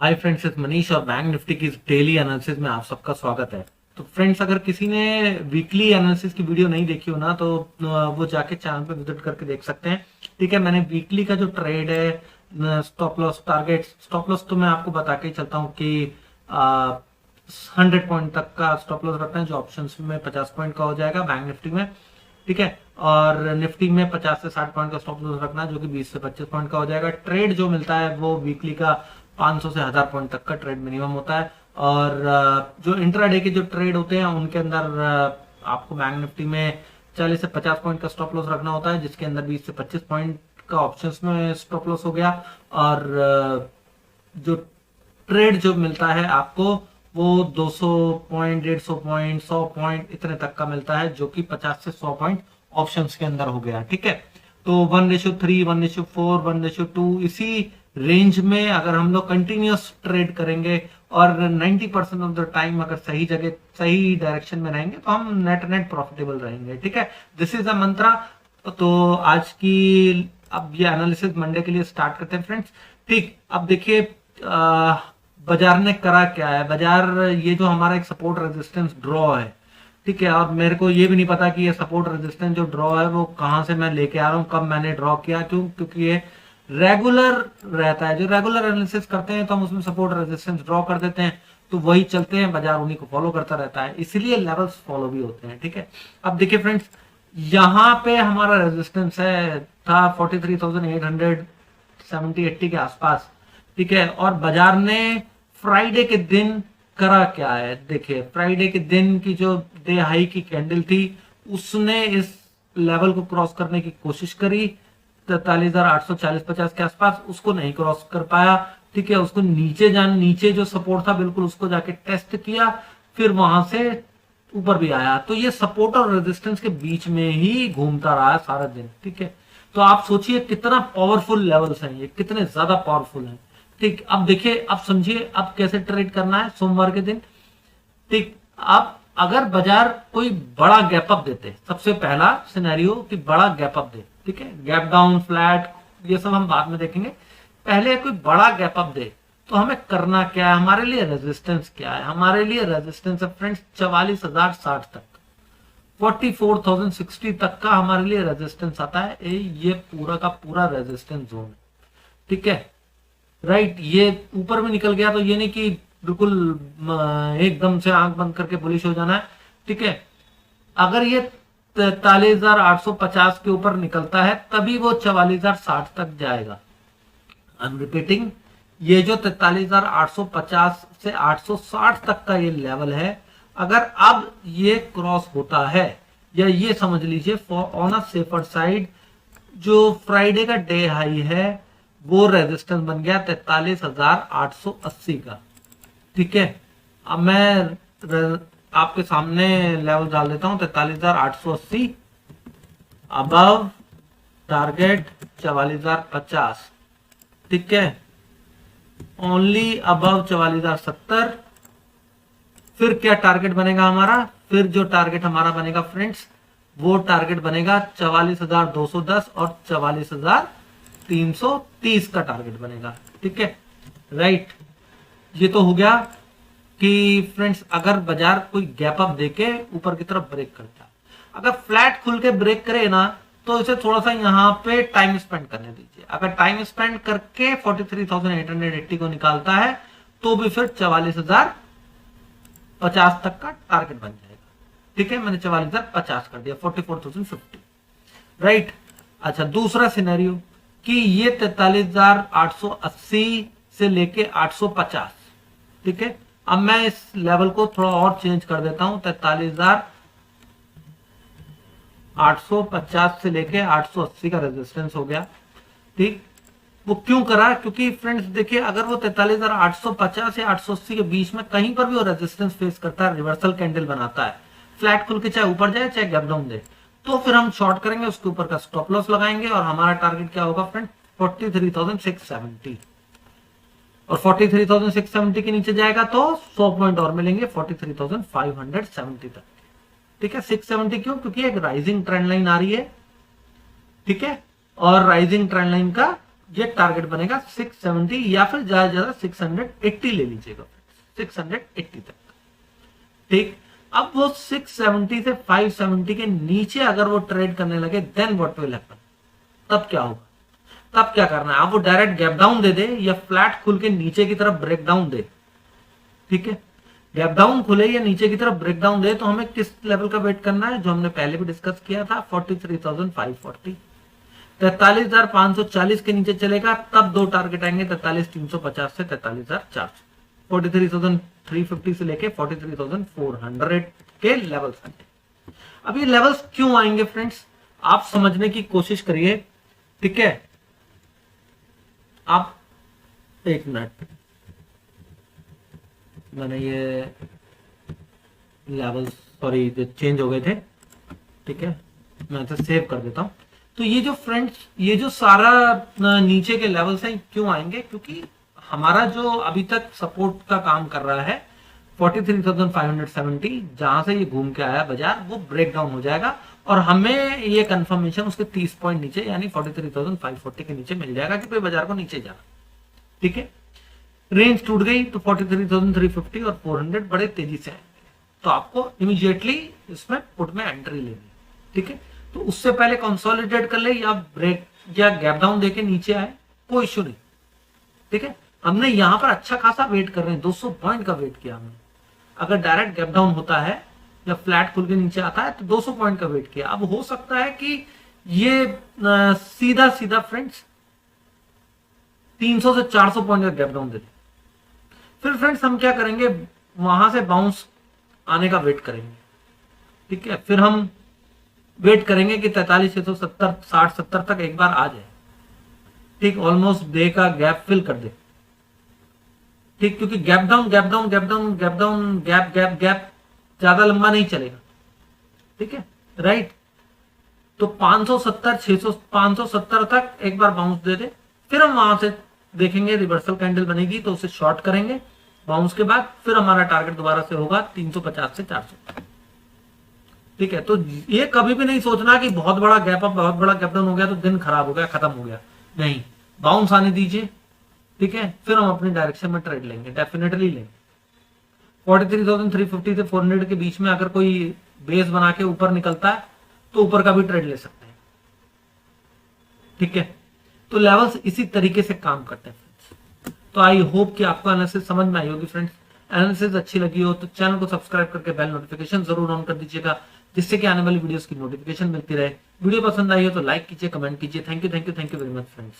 Hi friends, इस मनीष और bank Nifty की डेली एनालिसिस में आप सबका स्वागत है। तो फ्रेंड्स, अगर किसी ने वीकली एनालिसिस की वीडियो नहीं देखी हो ना तो वो जाके चैनल पे विजिट करके देख सकते हैं। ठीक है, मैंने वीकली का जो ट्रेड है, stop loss target, stop loss तो मैं आपको बता के ही चलता हूँ कि 100 पॉइंट तक का स्टॉप लॉस रखना है, जो ऑप्शंस में 50 पॉइंट का हो जाएगा बैंक निफ्टी में। ठीक है, और निफ्टी में 50 से 60 पॉइंट का स्टॉप लॉस रखना है, जो कि 20 से 25 पॉइंट का हो जाएगा। ट्रेड जो मिलता है वो वीकली का 500 से 1000 पॉइंट तक का ट्रेड मिनिमम होता है। और जो इंट्राडे के जो ट्रेड होते हैं उनके अंदर आपको बैंक निफ्टी में 40 से 50 पॉइंट का स्टॉप लॉस रखना होता है, जिसके अंदर 20 से 25 पॉइंट का ऑप्शंस में स्टॉप लॉस हो गया। और जो ट्रेड जो मिलता है आपको वो 200 पॉइंट, 150 पॉइंट, 100 पॉइंट इतने तक का मिलता है, जो कि 50 से 100 पॉइंट ऑप्शंस के अंदर हो गया। ठीक है, तो 1:3, 1:4, 1:2 इसी रेंज में अगर हम लोग कंटिन्यूअस ट्रेड करेंगे और 90% ऑफ द टाइम अगर सही जगह सही डायरेक्शन में रहेंगे तो हम नेट नेट प्रॉफिटेबल रहेंगे। ठीक है, दिस इज अ मंत्रा। तो आज की अब ये एनालिसिस मंडे के लिए स्टार्ट करते हैं फ्रेंड्स। ठीक, अब देखिए बाजार ने करा क्या है। बाजार, ये जो हमारा एक सपोर्ट रेजिस्टेंस ड्रॉ है, ठीक है, और मेरे को ये भी नहीं पता कि ये सपोर्ट रेजिस्टेंस जो ड्रॉ है वो कहां से मैं लेके आ रहा हूँ, कब मैंने ड्रॉ किया, क्योंकि ये रेगुलर रहता है। जो रेगुलर एनालिसिस करते हैं तो हम उसमें सपोर्ट रेजिस्टेंस ड्रॉ कर देते हैं, तो वही चलते हैं, बाजार उन्हीं को फॉलो करता रहता है, इसीलिए लेवल्स फॉलो भी होते हैं। ठीक है, अब देखिए फ्रेंड्स, यहाँ पे हमारा रेजिस्टेंस है था 43,870-80 के आसपास। ठीक है, और बाजार ने फ्राइडे के दिन करा क्या है। देखिए, फ्राइडे के दिन की जो डे हाई की कैंडल थी उसने इस लेवल को क्रॉस करने की कोशिश करी 43,840-50 के आसपास, उसको नहीं क्रॉस कर पाया। ठीक है, उसको नीचे जो सपोर्ट था बिल्कुल उसको जाके टेस्ट किया, फिर वहां से ऊपर भी आया। तो ये सपोर्ट और रेजिस्टेंस के बीच में ही घूमता रहा है सारा दिन। ठीक है, तो आप सोचिए कितना पावरफुल लेवल्स हैं, ये कितने ज्यादा पावरफुल हैं। ठीक, अब देखिए, अब समझिए अब कैसे ट्रेड करना है सोमवार के दिन। ठीक, अब अगर बाजार कोई बड़ा गैप अप देते, सबसे पहला सिनेरियो कि बड़ा गैप अप दे, ठीक है, गैप डाउन, फ्लैट, ये सब हम बाद में देखेंगे। पहले कोई बड़ा गैप अप दे तो हमें करना क्या है, हमारे लिए रेजिस्टेंस क्या है। हमारे लिए रेजिस्टेंस है फ्रेंड्स 44,060 तक, 44,060 तक का हमारे लिए रेजिस्टेंस आता है। ये पूरा का पूरा रेजिस्टेंस जोन है। ठीक है, राइट, ये ऊपर में निकल गया तो ये नहीं कि बिल्कुल एकदम से आंख बंद करके बुलिश हो जाना है। ठीक है, अगर ये 43,850 के ऊपर निकलता है तभी वो 44,060 तक जाएगा। आई एम रिपीटिंग, ये जो 43,850 से 860 तक का ये लेवल है, अगर अब ये क्रॉस होता है, या ये समझ लीजिए ऑन अ सेफर साइड, जो फ्राइडे का डे हाई है वो रेजिस्टेंस बन गया 43,880 का। ठीक है, अब मैं आपके सामने लेवल डाल देता हूं 43,880 अबव टारगेट 44,050। ठीक है, ओनली अबव 44,070। फिर क्या टारगेट बनेगा हमारा, फिर जो टारगेट हमारा बनेगा फ्रेंड्स, वो टारगेट बनेगा 44,210 और 44,330 का टारगेट बनेगा। ठीक है, राइट, ये तो हो गया कि फ्रेंड्स अगर बाजार कोई गैप अप देके ऊपर की तरफ ब्रेक करता है, अगर फ्लैट खुल के ब्रेक करे ना तो इसे थोड़ा सा यहाँ पे टाइम स्पेंड करने दीजिए। अगर टाइम स्पेंड करके 43,880 को निकालता है तो भी फिर 44,050 तक का टारगेट बन जाएगा। ठीक है, मैंने 44,050 कर दिया, 44,050। राइट, अच्छा, दूसरा सिनेरियो कि ये 43,880 से लेके 850। ठीक है, अब मैं इस लेवल को थोड़ा और चेंज कर देता हूं, 43,850 से लेके 880 का रेजिस्टेंस हो गया। ठीक, वो क्यों करा, क्योंकि फ्रेंड्स देखिए, अगर वो 43,850 या 880 के बीच में कहीं पर भी वो रेजिस्टेंस फेस करता है, रिवर्सल कैंडल बनाता है, फ्लैट खुल के चाहे ऊपर जाए चाहे गैप डाउन दे, तो फिर हम शॉर्ट करेंगे, उसके ऊपर का स्टॉप लॉस लगाएंगे और हमारा टारगेट क्या होगा फ्रेंड, 43,670। और 43,670 के नीचे जाएगा तो 100 पॉइंट और मिलेंगे 43,570 तक। ठीक है, 670 क्यों, क्योंकि एक राइजिंग ट्रेंड लाइन आ रही है। ठीक है, और राइजिंग ट्रेंड लाइन का ये टारगेट बनेगा 670 या फिर ज्यादा से ज्यादा 680 ले लीजिएगा, 680 तक। ठीक, अब वो 670 से 570 के नीचे अगर वो ट्रेड करने लगे देन व्हाट विल हैपन, तब क्या होगा? तब क्या करना है? आप वो डायरेक्ट गैप डाउन दे दे या फ्लैट खुल के नीचे की तरफ ब्रेक डाउन दे। ठीक है, गैप डाउन खुले या नीचे की तरफ ब्रेक डाउन दे तो हमें किस लेवल का वेट करना है, जो हमने पहले भी डिस्कस किया था, 43,540। 43,540 के नीचे चलेगा तब दो टारगेट आएंगे, 43,350 से 43,400। 43,350 से लेके 43,400 के लेवल्स आएंगे। अब ये लेवल्स क्यों आएंगे फ्रेंड्स, आप समझने की कोशिश करिए। ठीक है, आप एक मिनट, मैंने ये लेवल्स सॉरी चेंज हो गए थे। ठीक है, मैं इसे सेव कर देता हूं। तो ये जो फ्रेंड्स, ये जो सारा नीचे के लेवल्स हैं क्यों आएंगे, क्योंकि हमारा जो अभी तक सपोर्ट का काम कर रहा है 43,570, जहां से ये घूम के आया बाजार, वो ब्रेक डाउन हो जाएगा और हमें ये कंफर्मेशन उसके 30 पॉइंट नीचे यानी 43,540 के नीचे मिल जाएगा कि भाई बाजार को नीचे जाना। ठीक है, रेंज टूट गई तो 43,350 और 400 बड़े तेजी से आएंगे, तो आपको इमीडिएटली इसमें पुट में एंट्री लेनी। ठीक है, तो उससे पहले कंसोलिडेट कर ले या ब्रेक या गैप डाउन देके नीचे आए, कोई इश्यू नहीं। ठीक है, हमने यहां पर अच्छा खासा वेट कर रहे हैं, 200 पॉइंट का वेट किया हमने। अगर डायरेक्ट गैप डाउन होता है या फ्लैट खुल के नीचे आता है तो 200 पॉइंट का वेट किया। अब हो सकता है कि ये सीधा सीधा फ्रेंड्स 300 से 400 पॉइंट का गैप डाउन दे दे। फिर फ्रेंड्स हम क्या करेंगे, वहां से बाउंस आने का वेट करेंगे। ठीक है, फिर हम वेट करेंगे कि 43,670 60 70 तक एक बार आ जाए। ठीक, ऑलमोस्ट डे का गैप फिल कर दे। ठीक, क्योंकि gap down gap down gap down gap down gap gap gap ज्यादा लंबा नहीं चलेगा। ठीक है, राइट। तो 570 600 570 तक एक बार बाउंस दे दे, फिर हम वहां से देखेंगे रिवर्सल कैंडल बनेगी तो उसे शॉर्ट करेंगे। बाउंस के बाद फिर हमारा टारगेट दोबारा से होगा 350 से 400। ठीक है, तो ये कभी भी नहीं सोचना कि बहुत बड़ा गैप अप बहुत बड़ा गैप डाउन हो गया तो दिन खराब हो गया, खत्म हो गया। नहीं, बाउंस आने दीजिए। ठीक है, फिर हम अपनी डायरेक्शन में ट्रेड लेंगे, डेफिनेटली लेंगे। 43,350 से 400 के बीच में अगर कोई बेस बना के ऊपर निकलता है तो ऊपर का भी ट्रेड ले सकते हैं। ठीक है, तो लेवल्स इसी तरीके से काम करते हैं। तो आई होप कि आपको एनालिसिस समझ में आई होगी फ्रेंड्स। एनालिसिस अच्छी लगी हो तो चैनल को सब्सक्राइब करके बेल नोटिफिकेशन जरूर ऑन कर दीजिएगा, जिससे कि आने वाली वीडियोस की नोटिफिकेशन मिलती रहे। वीडियो पसंद आई हो तो लाइक कीजिए, कमेंट कीजिए। Thank you very much friends.